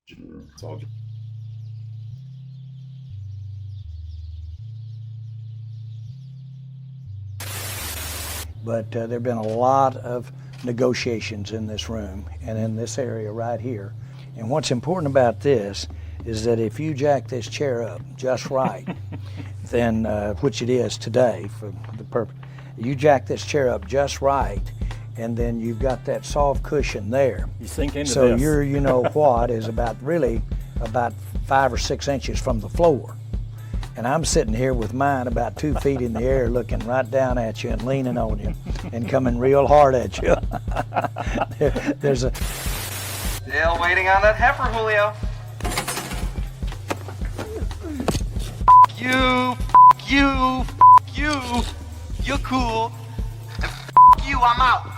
It's all. But there have been a lot of negotiations in this room and in this area right here. And what's important about this is that if you jack this chair up just right, then which it is today for the purpose, you jack this chair up just right, and then you've got that soft cushion there. You sink into so this. your what is about 5 or 6 inches from the floor. And I'm sitting here with mine about 2 feet in the air, looking right down at you and leaning on you and coming real hard at you. There's a... Still waiting on that heifer, Julio. You. You're cool. And you, I'm out.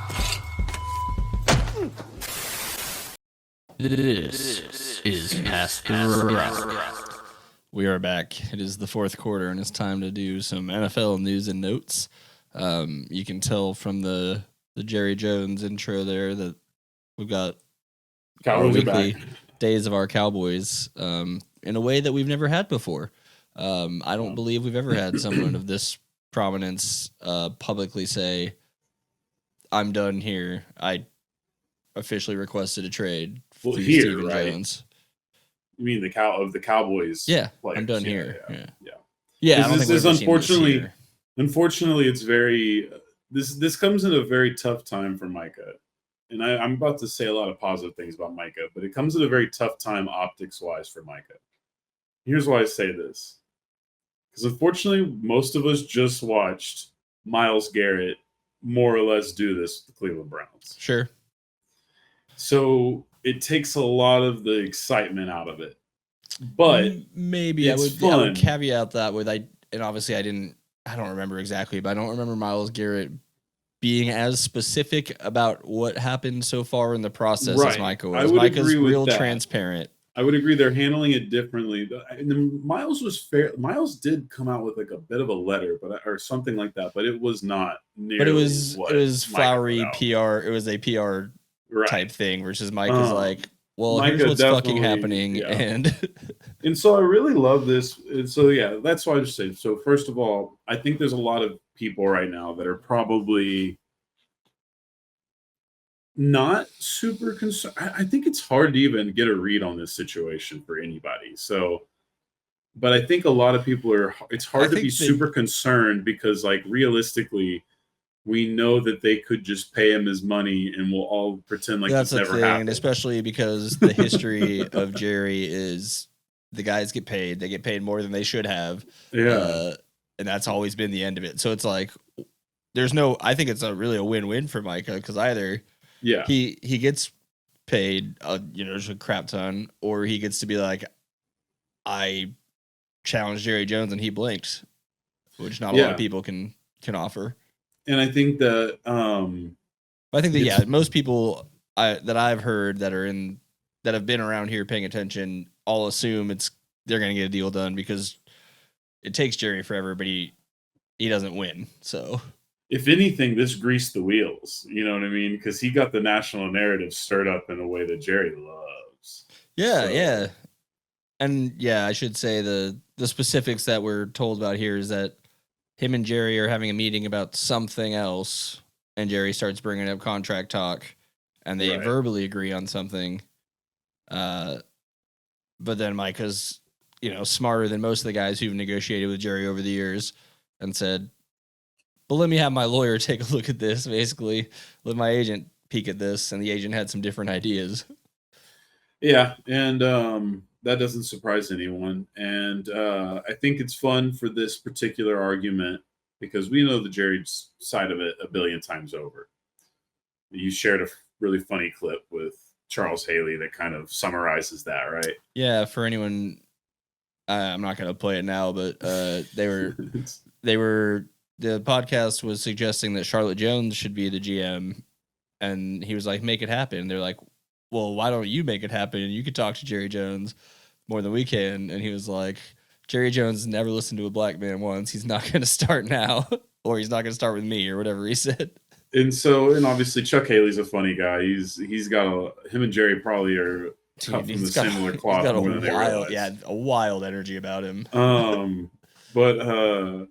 This is Past the Rock. We are back. It is the fourth quarter, and it's time to do some NFL news and notes. You can tell from the Jerry Jones intro there that we've got Cowboys weekly days of our Cowboys in a way that we've never had before. I don't believe we've ever had someone of this prominence publicly say, "I'm done here. I officially requested a trade for Stephen Jones." You mean the Cowboys? Yeah, players. I'm done here. Yeah. I don't think this we've ever seen this here. Unfortunately, it's very. This comes in a very tough time for Micah, and I'm about to say a lot of positive things about Micah, but it comes at a very tough time optics wise for Micah. Here's why I say this, because unfortunately, most of us just watched Myles Garrett more or less do this with the Cleveland Browns. Sure. So it takes a lot of the excitement out of it. But maybe I would caveat that with obviously I don't remember exactly, but I don't remember Myles Garrett being as specific about what happened so far in the process as Micah was. Micah's real transparent. I would agree they're handling it differently. And Myles was fair. Myles did come out with like a bit of a letter, or something like that, but it was not nearly. But it was flowery PR. It was a PR type thing versus Mike is like, well, here's what's fucking happening. Yeah. And so I really love this. And so, yeah, that's why I just say. So first of all, I think there's a lot of people right now that are probably not super concerned. I think it's hard to even get a read on this situation for anybody. So, but I think a lot of people it's hard to be super concerned because, like, realistically, we know that they could just pay him his money and we'll all pretend like that's never happened. Especially because the history of Jerry is the guys get paid. They get paid more than they should have. Yeah. And that's always been the end of it. So it's like, I think it's really a win-win for Micah because either he gets paid, just a crap ton, or he gets to be like, I challenged Jerry Jones and he blinked, which not a lot of people can offer. And I think that most people that I've heard that have been around here paying attention all assume they're going to get a deal done because it takes Jerry forever, but he doesn't win. So if anything, this greased the wheels. You know what I mean? Because he got the national narrative stirred up in a way that Jerry loves. Yeah. And I should say the specifics that we're told about here is that him and Jerry are having a meeting about something else, and Jerry starts bringing up contract talk, and they verbally agree on something. But then Micah's, smarter than most of the guys who've negotiated with Jerry over the years and said, but let me have my lawyer take a look at this, basically. Let my agent peek at this, and the agent had some different ideas. Yeah, and that doesn't surprise anyone. And I think it's fun for this particular argument because we know the Jerry side of it a billion times over. You shared a really funny clip with Charles Haley that kind of summarizes that, right? Yeah, for anyone, I'm not going to play it now, but the podcast was suggesting that Charlotte Jones should be the GM, and he was like, make it happen. They're like, well, why don't you make it happen? And you could talk to Jerry Jones more than we can. And he was like, Jerry Jones never listened to a black man once. He's not going to start now, or he's not going to start with me, or whatever he said. And obviously Chuck Haley's a funny guy. He's got him and Jerry probably are cut from the He's got, similar he's cloth got more than they realize. a wild energy about him. But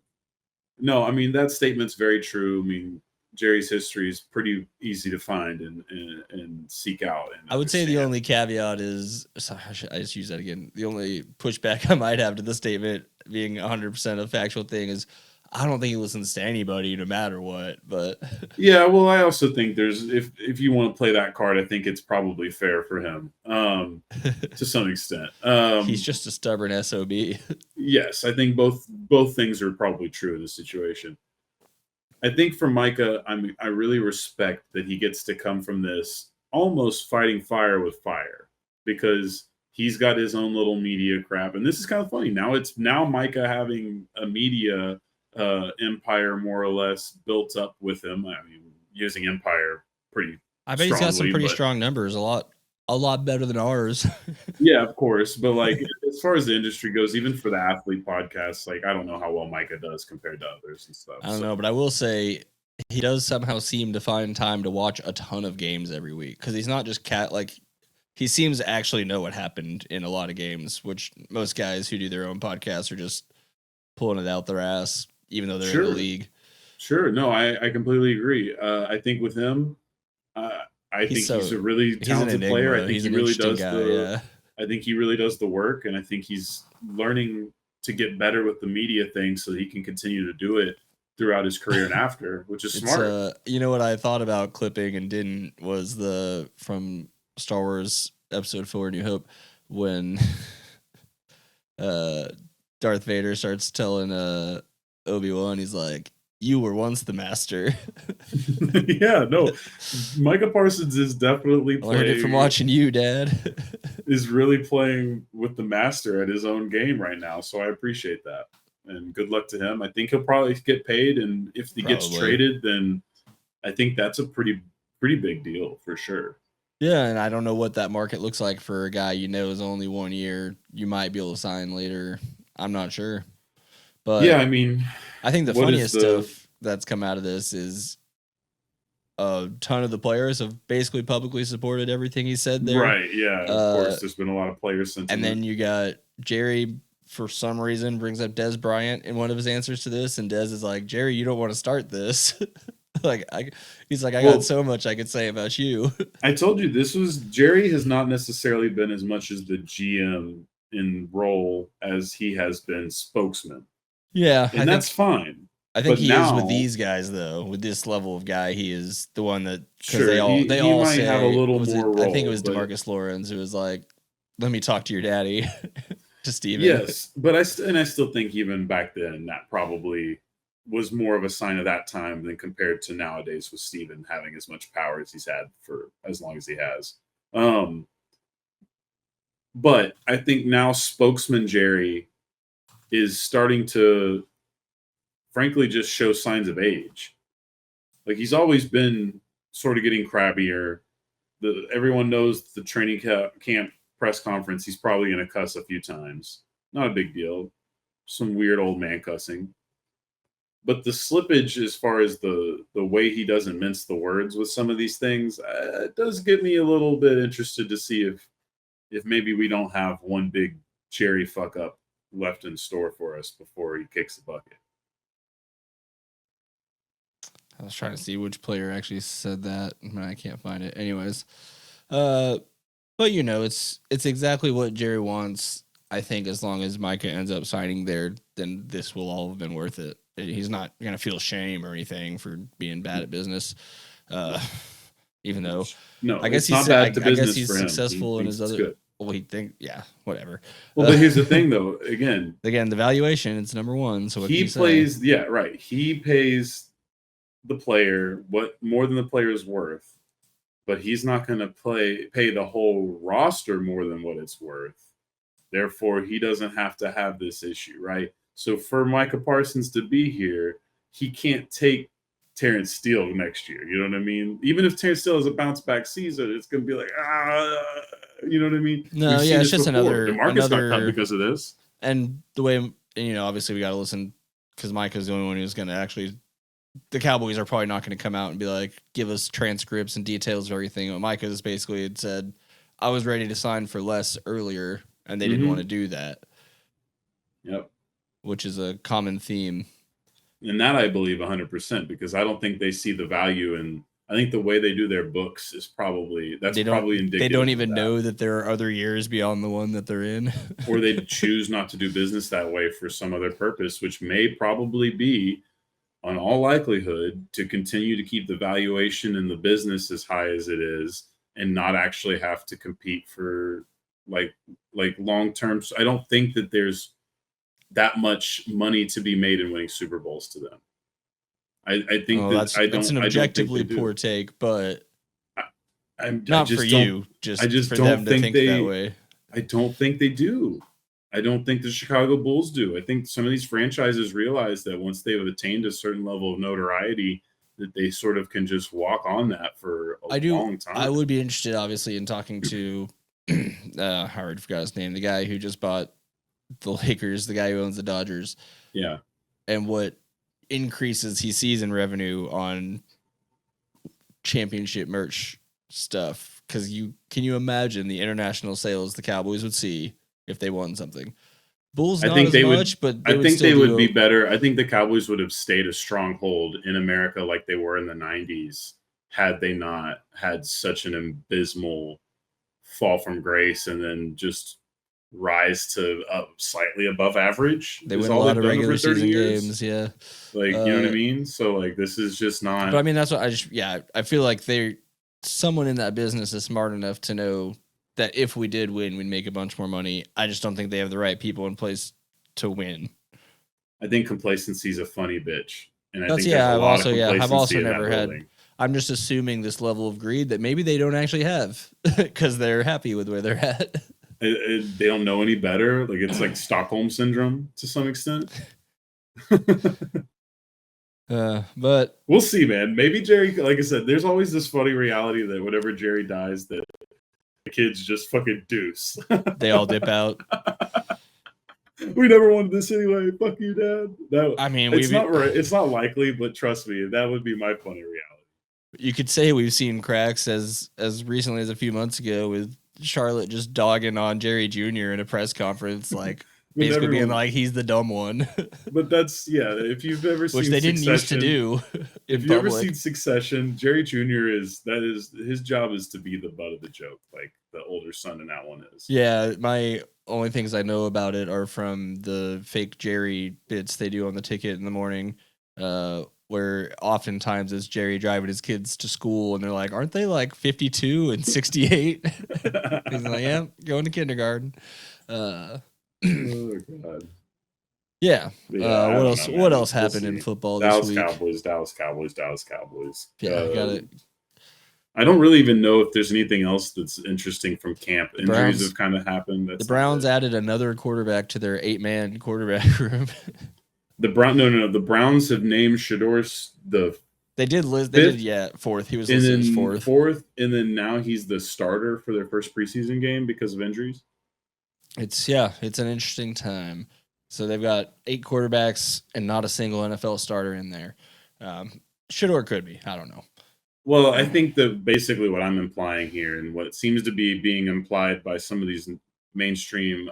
no, I mean that statement's very true. I mean, Jerry's history is pretty easy to find and seek out. And I would say the understand. only caveat is, sorry, I just use that again. The only pushback I might have to the statement being 100% a factual thing is I don't think he listens to anybody no matter what. But Yeah, well, I also think there's if you want to play that card, I think it's probably fair for him to some extent. He's just a stubborn SOB. Yes, I think both things are probably true in this situation. I think for Micah, I really respect that he gets to come from this almost fighting fire with fire because he's got his own little media crap, and this is kind of funny. Now Micah having a media empire more or less built up with him. I mean, using empire pretty. I bet he's got some strongly, pretty but- strong numbers, a lot better than ours. Yeah, of course. But like as far as the industry goes, even for the athlete podcasts, like I don't know how well Micah does compared to others and stuff. I don't know, but I will say he does somehow seem to find time to watch a ton of games every week because he's not just he seems to actually know what happened in a lot of games, which most guys who do their own podcasts are just pulling it out their ass, even though they're in the league. Sure. No, I completely agree. I think with him, I think he's a really talented player. I think he really does I think he really does the work, and I think he's learning to get better with the media thing so he can continue to do it throughout his career and after, which is smart. You know what I thought about clipping and didn't was from Star Wars Episode 4: New Hope when Darth Vader starts telling Obi-Wan, he's like, "You were once the master." Yeah, no, Micah Parsons is definitely playing. Learned it from watching you, Dad. Is really playing with the master at his own game right now, so I appreciate that. And good luck to him. I think he'll probably get paid, and if he gets traded, then I think that's a pretty big deal for sure. Yeah, and I don't know what that market looks like for a guy is only 1 year. You might be able to sign later. I'm not sure. But yeah, I mean, I think the funniest stuff that's come out of this is a ton of the players have basically publicly supported everything he said there. Right, yeah. Of course, there's been a lot of players since. And then you got Jerry, for some reason, brings up Des Bryant in one of his answers to this, and Des is like, "Jerry, you don't want to start this." He's like, I got so much I could say about you. I told you Jerry has not necessarily been as much as the GM in role as he has been spokesman. Yeah, and that's fine. I think he is with these guys though. With this level of guy, he is the one that they all might say, have a little more role. I think it was DeMarcus Lawrence who was like, "Let me talk to your daddy," to Steven. Yes, but I still think even back then that probably was more of a sign of that time than compared to nowadays with Steven having as much power as he's had for as long as he has. But I think now spokesman Jerry is starting to frankly just show signs of age. Like he's always been sort of getting crabbier. Everyone knows the training camp press conference, he's probably going to cuss a few times. Not a big deal. Some weird old man cussing. But the slippage as far as the way he doesn't mince the words with some of these things, it does get me a little bit interested to see if maybe we don't have one big Jerry fuck up left in store for us before he kicks the bucket. I was trying to see which player actually said that, and I can't find it. Anyways, but it's exactly what Jerry wants. I think as long as Micah ends up signing there, then this will all have been worth it. He's not going to feel shame or anything for being bad at business. Even though, I guess he's successful in his other. Good. Well, whatever. Well, but here's the thing, though. Again, the valuation, it's number one. So he plays. Yeah, right. He pays the player what more than the player's worth, but he's not going to pay the whole roster more than what it's worth. Therefore, he doesn't have to have this issue, right? So for Micah Parsons to be here, he can't take Terrence Steele next year. You know what I mean? Even if Terrence Steele has a bounce back season, it's going to be like, you know what I mean? No, yeah, it's just another. DeMarcus got cut because of this. And the way, obviously we got to listen because Micah's the only one who's going to actually. The Cowboys are probably not going to come out and be like, give us transcripts and details of everything. But Micah has basically said, I was ready to sign for less earlier, and they didn't want to do that. Yep. Which is a common theme. And that I believe 100%, because I don't think they see the value in. I think the way they do their books is probably indicative. They don't even know that there are other years beyond the one that they're in, or they choose not to do business that way for some other purpose, which may probably be, on all likelihood, to continue to keep the valuation in the business as high as it is, and not actually have to compete for like long term. I don't think that there's that much money to be made in winning Super Bowls to them. I think that's an objectively poor take, but not for you. Just for them to think that way. I don't think they do. I don't think the Chicago Bulls do. I think some of these franchises realize that once they've attained a certain level of notoriety, that they sort of can just walk on that for a long time. I would be interested, obviously, in talking to I already forgot his name, the guy who just bought the Lakers, the guy who owns the Dodgers. Yeah. And what increases he sees in revenue on championship merch stuff. Because can you imagine the international sales the Cowboys would see if they won something? Bulls not as much, but I think they would be better. I think the Cowboys would have stayed a stronghold in America like they were in the 90s had they not had such an abysmal fall from grace and then just rise to slightly above average. They win a lot of regular season games, yeah. Like, you know what I mean? So, like, this is just not... But, I mean, that's what I feel like someone in that business is smart enough to know that if we did win, we'd make a bunch more money. I just don't think they have the right people in place to win. I think complacency is a funny bitch. And I think I've also never had... I'm just assuming this level of greed that maybe they don't actually have because they're happy with where they're at. They don't know any better. Like, it's like Stockholm syndrome to some extent. But we'll see, man. Maybe Jerry, like I said, there's always this funny reality that whenever Jerry dies, that the kids just fucking deuce. They all dip out. We never wanted this anyway. Fuck you, Dad. It's not right. It's not likely, but trust me, that would be my funny reality. You could say we've seen cracks as recently as a few months ago with Charlotte just dogging on Jerry Jr. in a press conference, like basically being like he's the dumb one. But that's if you've ever seen which they didn't used to do. If you've ever seen Succession, Jerry Jr. is his job is to be the butt of the joke, like the older son in that one is. Yeah, my only things I know about it are from the fake Jerry bits they do on the ticket in the morning. Where oftentimes it's Jerry driving his kids to school and they're like, aren't they like 52 and 68? He's like, yeah, going to kindergarten. Oh, God. Yeah. What else happened in football this week? Dallas Cowboys. Yeah, I got it. I don't really even know if there's anything else that's interesting from camp. Injuries have kind of happened. The Browns added another quarterback to their 8-man quarterback room. The Browns have named Shedeur They did fourth. He was listed as fourth. And then now he's the starter for their first preseason game because of injuries. It's an interesting time. So they've got 8 quarterbacks and not a single NFL starter in there. Shedeur could be. I don't know. Well, I think that basically what I'm implying here, and what seems to be being implied by some of these mainstream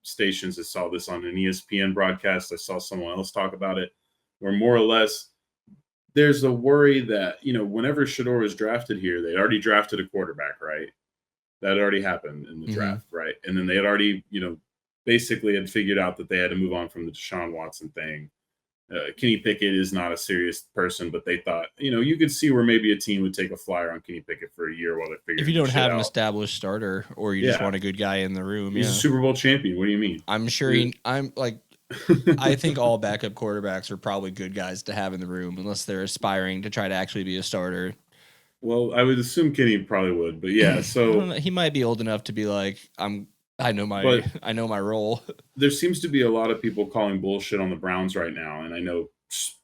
stations, I saw this on an ESPN broadcast, I saw someone else talk about it, where more or less there's a worry that, whenever Shedeur was drafted here, they already drafted a quarterback, right? That had already happened in the draft, right? And then they had already, basically had figured out that they had to move on from the Deshaun Watson thing. Kenny Pickett is not a serious person, but they thought, you could see where maybe a team would take a flyer on Kenny Pickett for a year while they're figuring. If you don't have an established starter, or you just want a good guy in the room, he's a Super Bowl champion. What do you mean? I'm sure I think all backup quarterbacks are probably good guys to have in the room, unless they're aspiring to try to actually be a starter. Well, I would assume Kenny probably would, but yeah. So he might be old enough to be like, I know my role. There seems to be a lot of people calling bullshit on the Browns right now, and I know,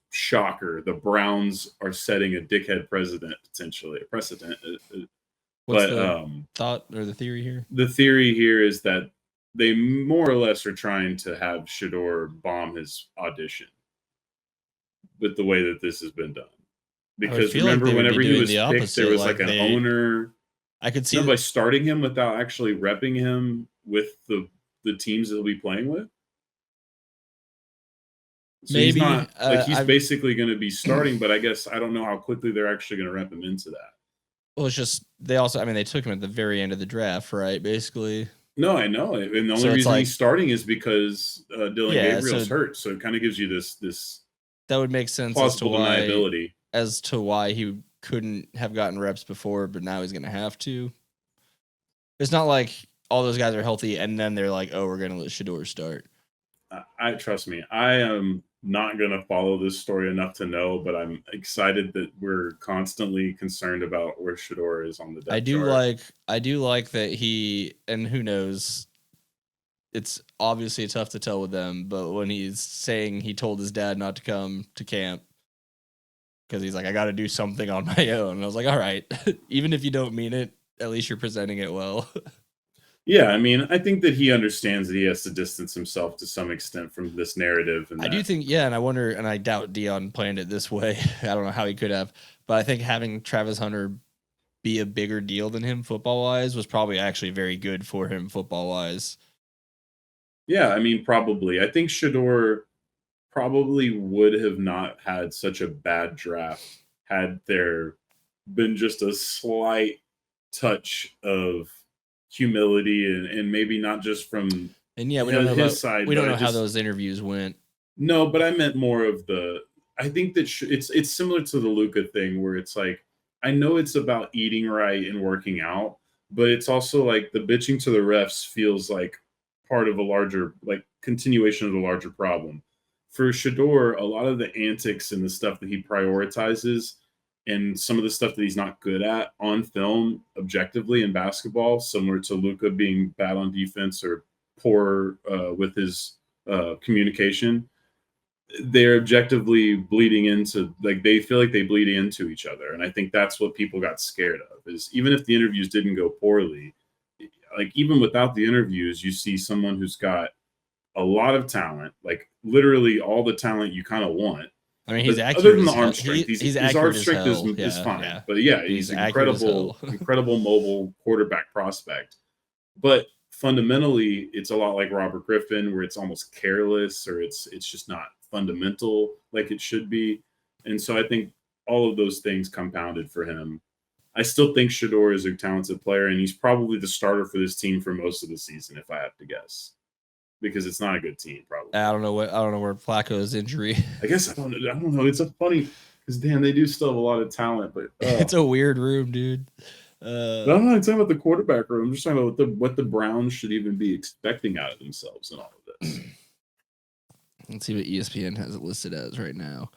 shocker, the Browns are setting a dickhead precedent. What's the thought or the theory here? The theory here is that they more or less are trying to have Shedeur bomb his audition with the way that this has been done. Because remember, whenever he was picked, there was like an owner. I could see No, by that. starting him without actually repping him with the teams that he'll be playing with. So he's Maybe not like he's I basically going to be starting, but I guess I don't know how quickly they're actually going to rep him into that. well, it's just they also. I mean, they took him at the very end of the draft, right? Basically, No, I know it, and the only so it's reason like he's starting is because Dylan yeah. So Gabriel's hurt. So it kind of gives you this that would make sense plausible deniability. as to why he couldn't have gotten reps before, but now he's gonna have to. It's not like all those guys are healthy and then they're like, oh, we're gonna let Shador start. I trust me. I am not going to follow this story enough to know, but I'm excited that we're constantly concerned about where Shador is on the depth chart. I do like that he, and who knows, it's obviously tough to tell with them, but when he's saying he told his dad not to come to camp because he's like, I got to do something on my own. And I was like, all right, even if you don't mean it, at least you're presenting it well. Yeah, I mean, I think that he understands that he has to distance himself to some extent from this narrative, and I do think, yeah, and I wonder, and I doubt Dion planned it this way. I don't know how he could have, but I think having Travis Hunter be a bigger deal than him football wise was probably actually very good for him football wise. yeah, I mean, probably. I think Shador probably would have not had such a bad draft had there been just a slight touch of humility and maybe not just from And yeah, we don't know his side. we don't But know how just those interviews went. no, but I meant more of the. I think that it's similar to the Luca thing where it's like I know it's about eating right and working out, but it's also like the bitching to the refs feels like part of a larger like continuation of the larger problem. For Shador, a lot of the antics and the stuff that he prioritizes and some of the stuff that he's not good at on film objectively in basketball, similar to Luca being bad on defense or poor with his communication, they're objectively bleeding into like they feel like they bleed into each other, and I think that's what people got scared of. Is even if the interviews didn't go poorly, like even without the interviews, you see someone who's got a lot of talent, like literally all the talent you kind of want. I mean, he's But other accurate than the as hell. arm strength, He's his arm accurate as strength hell. is Yeah, fine. yeah. But yeah, He's he's accurate as hell. incredible mobile quarterback prospect. But fundamentally, it's a lot like Robert Griffin, where it's almost careless or it's just not fundamental like it should be. And so I think all of those things compounded for him. I still think Shador is a talented player, and he's probably the starter for this team for most of the season, if I have to guess, because it's not a good team. Probably. I don't know where Flacco's injury. I guess I don't know. It's a funny because damn, they do still have a lot of talent, but It's a weird room, dude. but I'm not talking about the quarterback room. I'm just talking about what the Browns should even be expecting out of themselves in all of this. Let's see what ESPN has it listed as right now.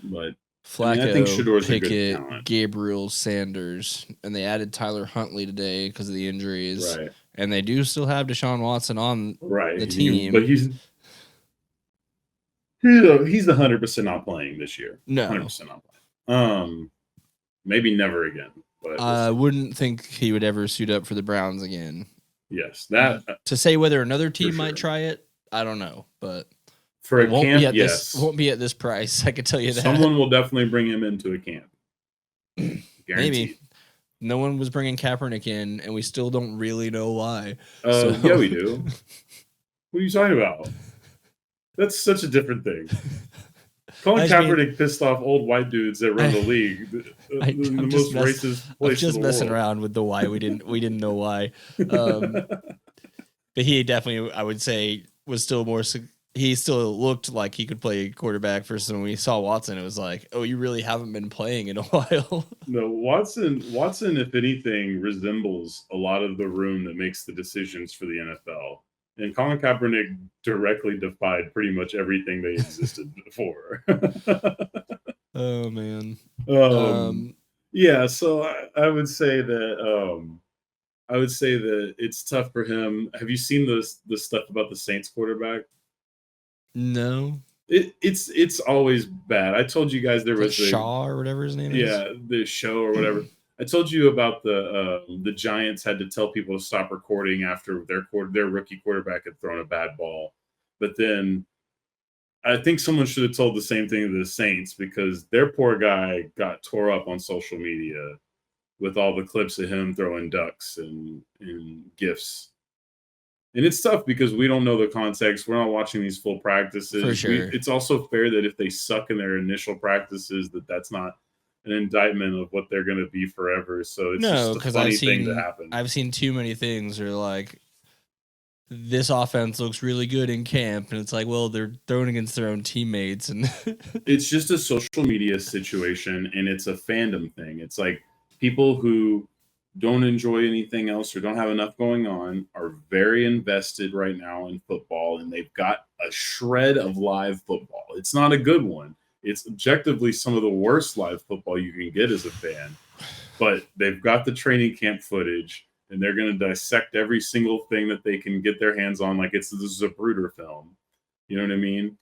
But Flacco, I think Shador's a good Pickett, talent. Gabriel, Sanders, and they added Tyler Huntley today because of the injuries. Right. And they do still have Deshaun Watson on the team. But he's 100% not playing this year. No. 100% not playing. Maybe never again. But I wouldn't think he would ever suit up for the Browns again. yes, that To say whether another team sure. might try it, I don't know. But for a won't camp, be at yes, won't be at this price. I can tell you that. Someone will definitely bring him into a camp. Guaranteed. Maybe. No one was bringing Kaepernick in, and we still don't really know why. Yeah, we do. What are you talking about? That's such a different thing. Colin Kaepernick pissed off old white dudes that run the league. The most racist place. I'm just messing around with the why we didn't know why. But he definitely, I would say, was still more. He still looked like he could play quarterback. Versus when we saw Watson, it was like, oh, you really haven't been playing in a while. No, Watson, if anything, resembles a lot of the room that makes the decisions for the NFL. And Colin Kaepernick directly defied pretty much everything they existed before. Oh man. Yeah, so I would say that it's tough for him. Have you seen the stuff about the Saints quarterback? No. It's always bad. I told you guys there was Shaw or whatever his name is. Yeah, the show or whatever. I told you about the Giants had to tell people to stop recording after their rookie quarterback had thrown a bad ball. But then I think someone should have told the same thing to the Saints because their poor guy got tore up on social media with all the clips of him throwing ducks and gifs. And it's tough because we don't know the context. We're not watching these full practices. For sure. It's also fair that if they suck in their initial practices, that's not an indictment of what they're going to be forever. So it's just a funny thing to happen. I've seen too many things where like this offense looks really good in camp, and it's like, well, they're throwing against their own teammates, and it's just a social media situation, and it's a fandom thing. It's like people who don't enjoy anything else or don't have enough going on are very invested right now in football, and they've got a shred of live football. It's not a good one. It's objectively some of the worst live football you can get as a fan, but they've got the training camp footage, and they're going to dissect every single thing that they can get their hands on like this is a Zapruder film. You know what I mean?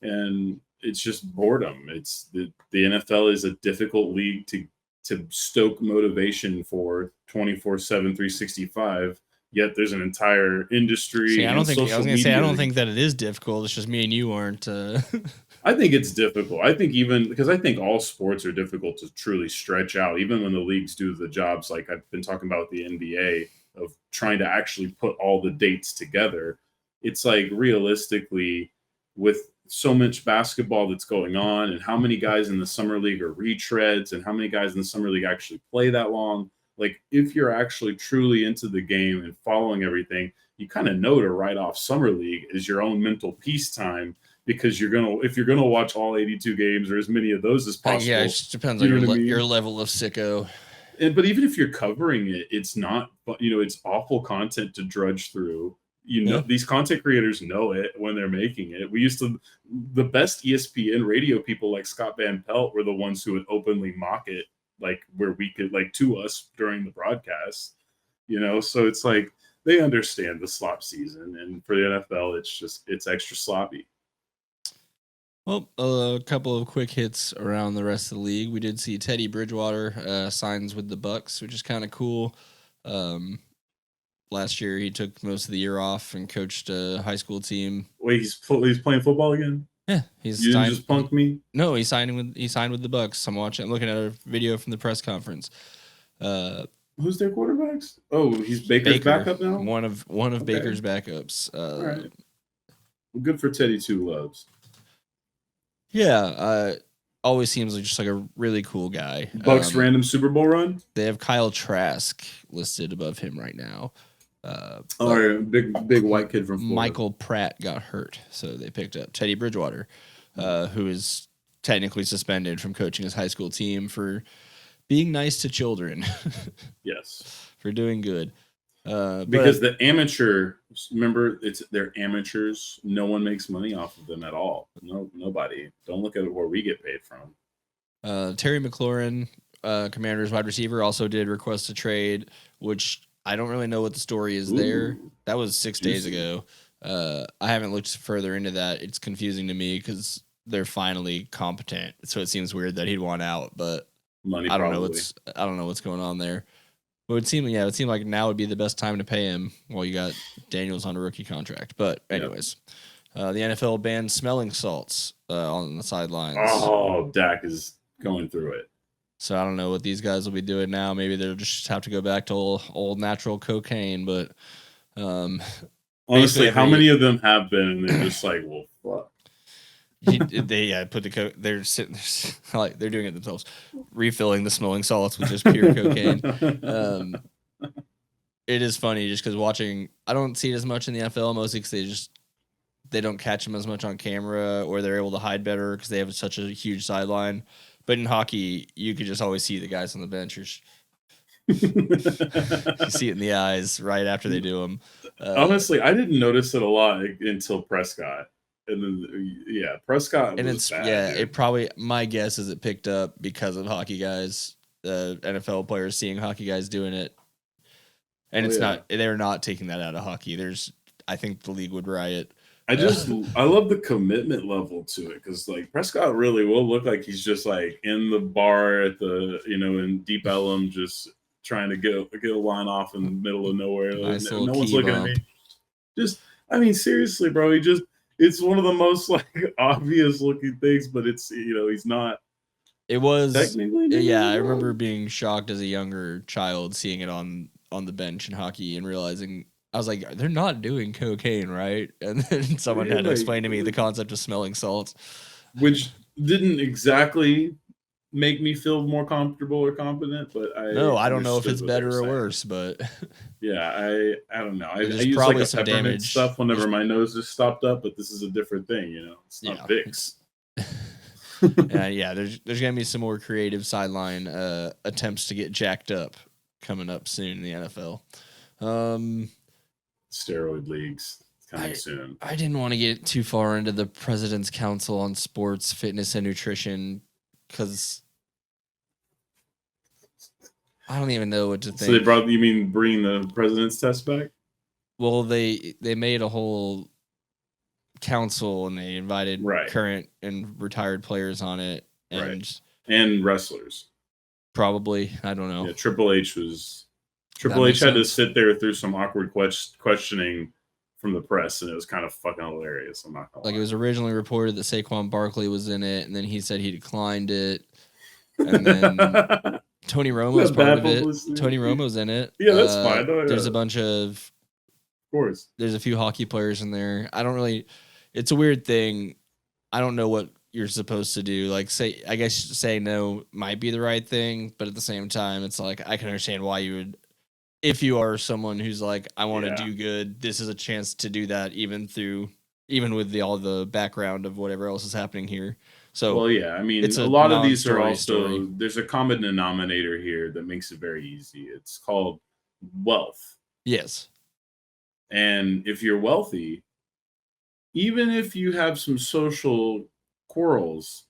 And it's just boredom. It's the NFL is a difficult league to stoke motivation for 24/7, 365. Yet there's an entire industry. See, I don't think that it is difficult. It's just me and you aren't. I think it's difficult. I think all sports are difficult to truly stretch out, even when the leagues do the jobs like I've been talking about with the NBA of trying to actually put all the dates together. It's like realistically with so much basketball that's going on and how many guys in the summer league are retreads and how many guys in the summer league actually play that long. Like if you're actually truly into the game and following everything, you kind of know to write off summer league as your own mental peacetime because if you're gonna watch all 82 games or as many of those as possible. Yeah, it just depends on your level of sicko. But even if you're covering it, it's not. It's awful content to drudge through. These content creators know it when they're making it. The best ESPN radio people like Scott Van Pelt were the ones who would openly mock it, like where we could to us during the broadcast, so it's like they understand the slop season, and for the NFL, it's extra sloppy. Well, a couple of quick hits around the rest of the league. We did see Teddy Bridgewater signs with the Bucks, which is kind of cool. Last year, he took most of the year off and coached a high school team. Wait, he's playing football again? Yeah, you didn't just punk me? No, he signed with the Bucks. I'm looking at a video from the press conference. Who's their quarterbacks? Oh, he's Baker's backup now. One of Baker's backups. All right. Well, good for Teddy Two Loves. Yeah, always seems like just like a really cool guy. Bucks random Super Bowl run. They have Kyle Trask listed above him right now. Big white kid from Florida. Michael Pratt got hurt, so they picked up Teddy Bridgewater, who is technically suspended from coaching his high school team for being nice to children. Yes, for doing good. Because the amateur, remember, they're amateurs. No one makes money off of them at all. No, nobody. Don't look at where we get paid from. Terry McLaurin, Commanders wide receiver, also did request a trade, which I don't really know what the story is there. That was 6 days ago. I haven't looked further into that. It's confusing to me because they're finally competent. So it seems weird that he'd want out, but money. I don't know what's going on there. But it seemed like now would be the best time to pay him while you got Daniels on a rookie contract. But anyways, the NFL banned smelling salts on the sidelines. Oh, Dak is going through it. So I don't know what these guys will be doing now. Maybe they'll just have to go back to old natural cocaine. But honestly, how many of them have been? And they're just like, well, fuck. They put the they're sitting like they're doing it themselves, refilling the smelling salts with just pure cocaine. It is funny just because watching, I don't see it as much in the NFL, mostly because they don't catch them as much on camera, or they're able to hide better because they have such a huge sideline. But in hockey, you could just always see the guys on the bench. You see it in the eyes right after they do them. Honestly, I didn't notice it a lot until Prescott. And then, Prescott. And was bad, it probably, my guess is it picked up because of hockey guys, NFL players seeing hockey guys doing it. And they're not taking that out of hockey. I think the league would riot. I love the commitment level to it because like Prescott really will look like he's just like in the bar at the, in Deep Ellum, just trying to get a line off in the middle of nowhere. Nice no one's looking at me. Seriously, bro, it's one of the most like obvious looking things, but it's, he's not It was, Technically, yeah. I maybe remember wrong. being shocked as a younger child seeing it on the bench in hockey and realizing I was like, they're not doing cocaine, right? And then someone Yeah, had to like, explain to me the concept of smelling salts. which didn't exactly make me feel more comfortable or confident, but I No, I don't know if understood it's what they were better or saying. worse, but Yeah, I don't know. I there's use like probably a some peppermint damage. stuff whenever There's, my nose is stopped up, but this is a different thing, you know. It's not yeah, Vicks. yeah. There's gonna be some more creative sideline attempts to get jacked up coming up soon in the NFL. Steroid leagues coming I soon. I didn't want to get too far into the President's Council on Sports, Fitness, and Nutrition because I don't even know what to So they think. brought, you mean bringing the president's test back? Well, they made a whole council and they invited Right, current and retired players on it, right. and And wrestlers. probably I don't know. Yeah, Triple H was That Triple H makes had to sense. sit there through some awkward questioning from the press, and it was kind of fucking hilarious. I'm not gonna Like it lie. was originally reported that Saquon Barkley was in it, and then he said he declined it, and then Tony Romo's Not part bad of it. publicity. Tony Romo's in it. Yeah, that's fine. Oh, There's yeah, a of bunch of course. there's a few hockey players in there. I don't really. It's a weird thing. I don't know what you're supposed to do. Like say, I guess say no might be the right thing, but at the same time, it's like I can understand why you would. If you are someone who's like, I want to Yeah. do good, this is a chance to do that, even with all the background of whatever else is happening here. So Well, yeah. I mean, it's a a lot of these are non-story also, story. there's a common denominator here that makes it very easy. It's called wealth. Yes. And if you're wealthy, even if you have some social quarrels,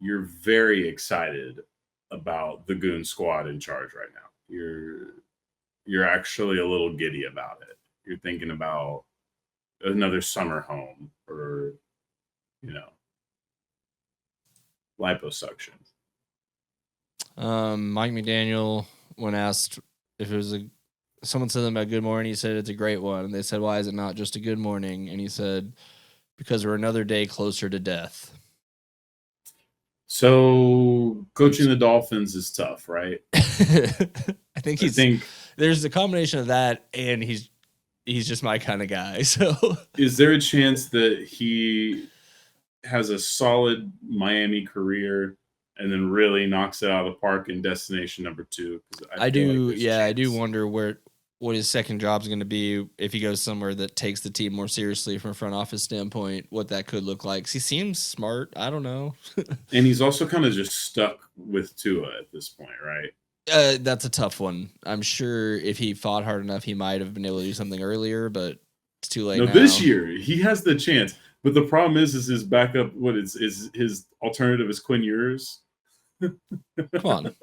you're very excited about the goon squad in charge right now. You're actually a little giddy about it. You're thinking about another summer home or, you know, liposuction. Mike McDaniel, when asked if it was someone said them about good morning, he said it's a great one. And they said, why is it not just a good morning? And he said, because we're another day closer to death. So coaching the Dolphins is tough, right? I think I think, there's a combination of that and he's just my kind of guy. So is there a chance that he has a solid Miami career and then really knocks it out of the park in destination number 2? Because I feel like do, there's a yeah, I do chance. wonder what his second job is going to be if he goes somewhere that takes the team more seriously from a front office standpoint, what that could look like. 'Cause he seems smart. I don't know. And he's also kind of just stuck with Tua at this point, right? That's a tough one. I'm sure if he fought hard enough, he might have been able to do something earlier, but it's too late No, now. this year he has the chance, but the problem is his backup. What is his alternative is Quinn Ewers. Come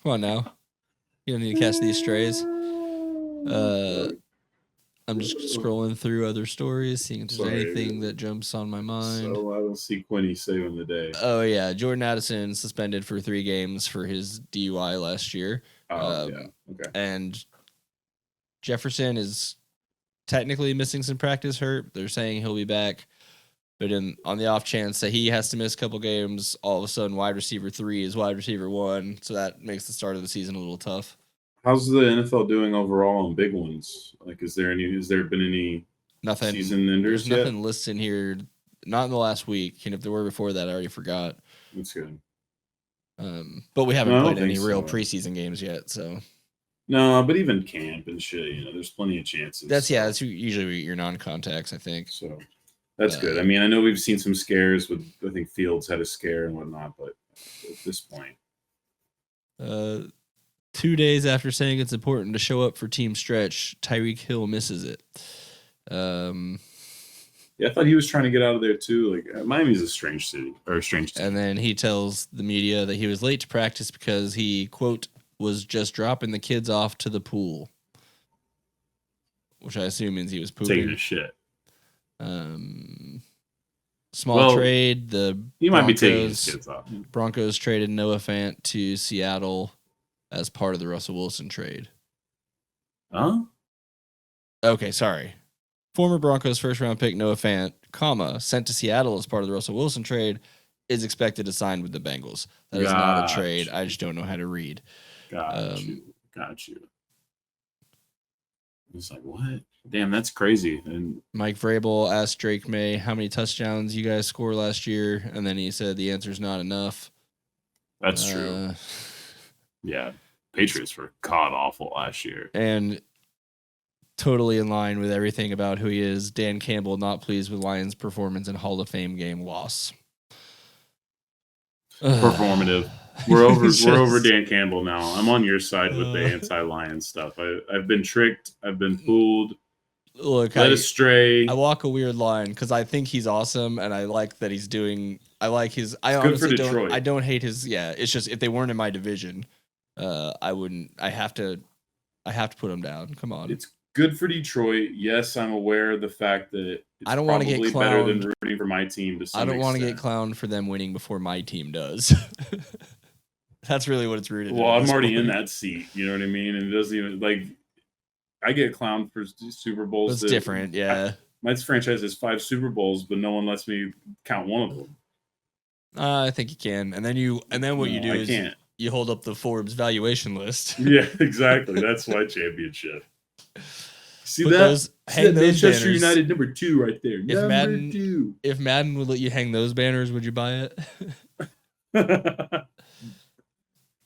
on now. You don't need to catch these strays. I'm just scrolling through other stories, seeing if there's Sorry. anything that jumps on my mind. So I don't see Quinny saving the day. Oh yeah, Jordan Addison suspended for 3 games for his DUI last year. Yeah, okay. And Jefferson is technically missing some practice hurt. They're saying he'll be back, but on the off chance that he has to miss a couple games, all of a sudden wide receiver 3 is wide receiver 1, so that makes the start of the season a little tough. How's the NFL doing overall on big ones? Like, has there been any Nothing. season enders There's nothing yet? listed here. Not in the last week, and if there were before that, I already forgot. That's good. But we haven't No, I don't played any think real so. preseason games yet, so No, but even camp and shit, there's plenty of chances. that's usually your non-contacts, I think. So that's good. I mean, I know we've seen some scares with, I think Fields had a scare and whatnot, but at this point, 2 days after saying it's important to show up for team stretch, Tyreek Hill misses it. yeah, I thought he was trying to get out of there too. Like, Miami's a strange city or a strange team. And then he tells the media that he was late to practice because he, quote, was just dropping the kids off to the pool, which I assume means he was pooping. Taking a shit. Small trade. He might be taking his kids off. Broncos traded Noah Fant to Seattle as part of the Russell Wilson trade. Huh? Okay, sorry. Former Broncos first-round pick Noah Fant, sent to Seattle as part of the Russell Wilson trade, is expected to sign with the Bengals. That is not a trade. Gotcha. I just don't know how to read. Got you. It's like, what? Damn, that's crazy. And Mike Vrabel asked Drake May how many touchdowns you guys scored last year, and then he said the answer's not enough. that's true. Yeah. Patriots were god awful last year. And totally in line with everything about who he is. Dan Campbell not pleased with Lions' performance in Hall of Fame game loss. Performative. We're over Dan Campbell now. I'm on your side with the anti-Lion stuff. I've been tricked. I've been fooled. Look, led astray. I walk a weird line because I think he's awesome, and I like that he's doing. I like his. I It's good for honestly Detroit. don't. I don't hate his. Yeah, it's just if they weren't in my division, I wouldn't. I have to put him down. Come on. It's good for Detroit. Yes, I'm aware of the fact that it's I don't want to get better than clowned. rooting for my team to some I don't want to get extent. clowned for them winning before my team does. That's really what it's rooted. Well, at I'm this already in point. that seat. You know what I mean? And it doesn't even like. I get clowned for Super Bowls. It's that- different, yeah. My franchise has 5 Super Bowls, but no one lets me count one of them. I think you can, and then what you No, do I is can't. you hold up the Forbes valuation list. Yeah, exactly. That's my championship. See Put that? those- hang those Manchester banners. United number 2 right there. Number Madden- 2. If Madden would let you hang those banners, would you buy it?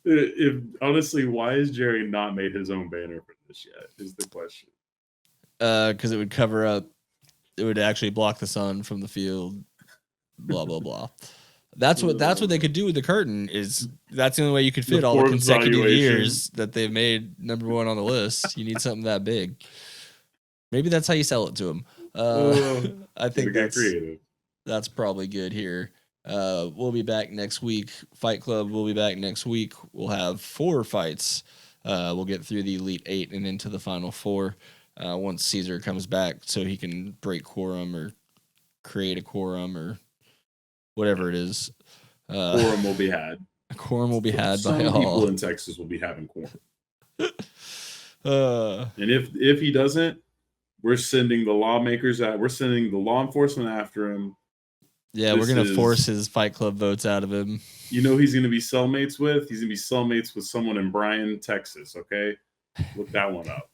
If honestly, why has Jerry not made his own banner for this yet? Is the question. Because it would cover up. It would actually block the sun from the field. Blah blah blah. That's what they could do with the curtain. Is that's the only way you could fit The all the Forbes consecutive valuation. years that they've made number 1 on the list. You need something that big. Maybe that's how you sell it to them. I think get creative. that's probably good here. We'll be back next week. Fight Club will be back next week. We'll have 4 fights. We'll get through the Elite 8 and into the Final 4 once Caesar comes back so he can break quorum or create a quorum or whatever it is. Quorum will be had. A quorum will be had Some by people all. in Texas will be having quorum. Uh, And if he doesn't, we're sending the lawmakers out. We're sending the law enforcement after him. yeah, we're going to force his Fight Club votes out of him. You know who he's going to be cellmates with? He's going to be cellmates with someone in Bryan, Texas, okay? Look that one up.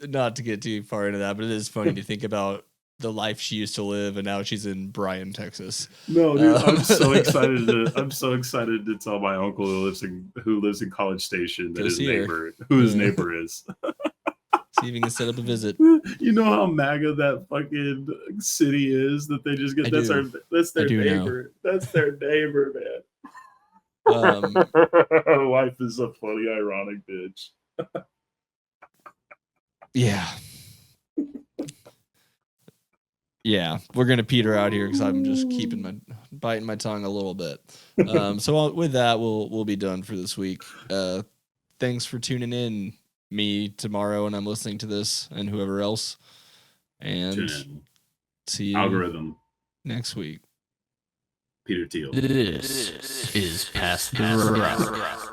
Not to get too far into that, but it is funny to think about the life she used to live and now she's in Bryan, Texas. No, dude, I'm so excited to tell my uncle who lives in College Station that Go his see her. neighbor is. See if you can set up a visit. You know how MAGA that fucking city is that they just get. I That's do. that's their I do know. neighbor. That's their neighbor, man. Life is a funny, ironic bitch. Yeah. Yeah, we're gonna peter out here because I'm just biting my tongue a little bit. So with that, we'll be done for this week. Thanks for tuning in, me tomorrow, and I'm listening to this, and whoever else. And Tune in. see you Algorithm. next week. Peter Thiel. This is Past the Rock.